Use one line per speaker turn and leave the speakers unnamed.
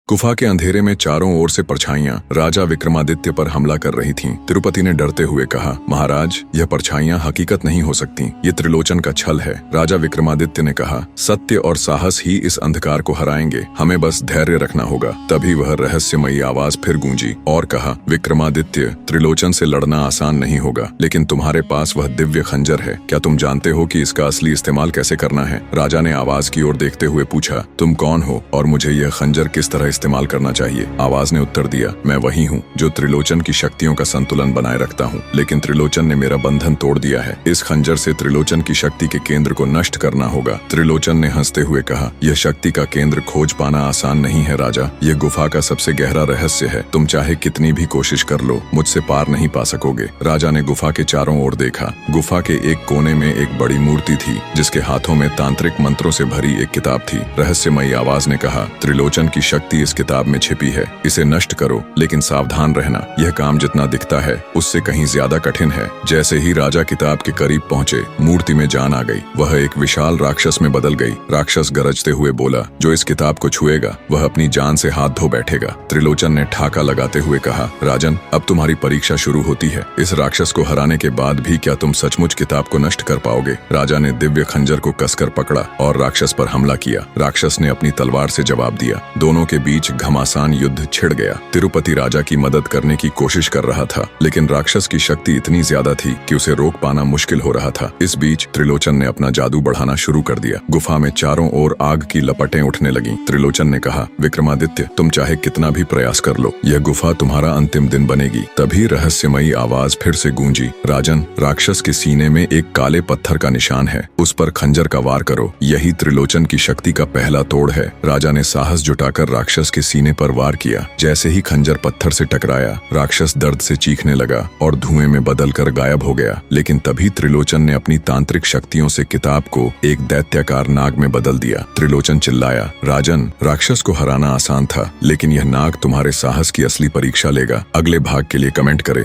गुफा के अंधेरे में चारों ओर से परछाइयां राजा विक्रमादित्य पर हमला कर रही थीं। तिरुपति ने डरते हुए कहा, महाराज, यह परछाइयां हकीकत नहीं हो सकती, ये त्रिलोचन का छल है। राजा विक्रमादित्य ने कहा, सत्य और साहस ही इस अंधकार को हराएंगे, हमें बस धैर्य रखना होगा। तभी वह रहस्यमयी आवाज फिर गूंजी और कहा, विक्रमादित्य, त्रिलोचन से लड़ना आसान नहीं होगा, लेकिन तुम्हारे पास वह दिव्य खंजर है। क्या तुम जानते हो कि इसका असली इस्तेमाल कैसे करना है? राजा ने आवाज की ओर देखते हुए पूछा, तुम कौन हो और मुझे यह खंजर किस तरह इस्तेमाल करना चाहिए? आवाज ने उत्तर दिया, मैं वही हूँ जो त्रिलोचन की शक्तियों का संतुलन बनाए रखता हूँ, लेकिन त्रिलोचन ने मेरा बंधन तोड़ दिया है। इस खंजर से त्रिलोचन की शक्ति के केंद्र को नष्ट करना होगा। त्रिलोचन ने हंसते हुए कहा, यह शक्ति का केंद्र खोज पाना आसान नहीं है राजा, यह गुफा का सबसे गहरा रहस्य है। तुम चाहे कितनी भी कोशिश कर लो, मुझसे पार नहीं पा सकोगे। राजा ने गुफा के चारों ओर देखा। गुफा के एक कोने में एक बड़ी मूर्ति थी, जिसके हाथों में तांत्रिक मंत्रों से भरी एक किताब थी। रहस्यमयी आवाज ने कहा, त्रिलोचन की शक्ति इस किताब में छिपी है, इसे नष्ट करो, लेकिन सावधान रहना, यह काम जितना दिखता है उससे कहीं ज्यादा कठिन है। जैसे ही राजा किताब के करीब पहुंचे, मूर्ति में जान आ गई। वह एक विशाल राक्षस में बदल गई। राक्षस गरजते हुए बोला, जो इस किताब को छुएगा वह अपनी जान से हाथ धो बैठेगा। त्रिलोचन ने ठाका लगाते हुए कहा, राजन, अब तुम्हारी परीक्षा शुरू होती है। इस राक्षस को हराने के बाद भी क्या तुम सचमुच किताब को नष्ट कर पाओगे? राजा ने दिव्य खंजर को कसकर पकड़ा और राक्षस पर हमला किया। राक्षस ने अपनी तलवार से जवाब दिया। दोनों के बीच घमासान युद्ध छिड़ गया। तिरुपति राजा की मदद करने की कोशिश कर रहा था, लेकिन राक्षस की शक्ति इतनी ज्यादा थी कि उसे रोक पाना मुश्किल हो रहा था। इस बीच त्रिलोचन ने अपना जादू बढ़ाना शुरू कर दिया। गुफा में चारों ओर आग की लपटें उठने लगीं। त्रिलोचन ने कहा, विक्रमादित्य, तुम चाहे कितना भी प्रयास कर लो, यह गुफा तुम्हारा अंतिम दिन बनेगी। तभी रहस्यमयी आवाज फिर से गूंजी, राजन, राक्षस के सीने में एक काले पत्थर का निशान है, उस पर खंजर का वार करो, यही त्रिलोचन की शक्ति का पहला तोड़ है। राजा ने साहस जुटाकर राक्षस के सीने पर वार किया। जैसे ही खंजर पत्थर से टकराया, राक्षस दर्द से चीखने लगा और धुएं में बदलकर गायब हो गया। लेकिन तभी त्रिलोचन ने अपनी तांत्रिक शक्तियों से किताब को एक दैत्याकार नाग में बदल दिया। त्रिलोचन चिल्लाया, राजन, राक्षस को हराना आसान था, लेकिन यह नाग तुम्हारे साहस की असली परीक्षा लेगा। अगले भाग के लिए कमेंट करें।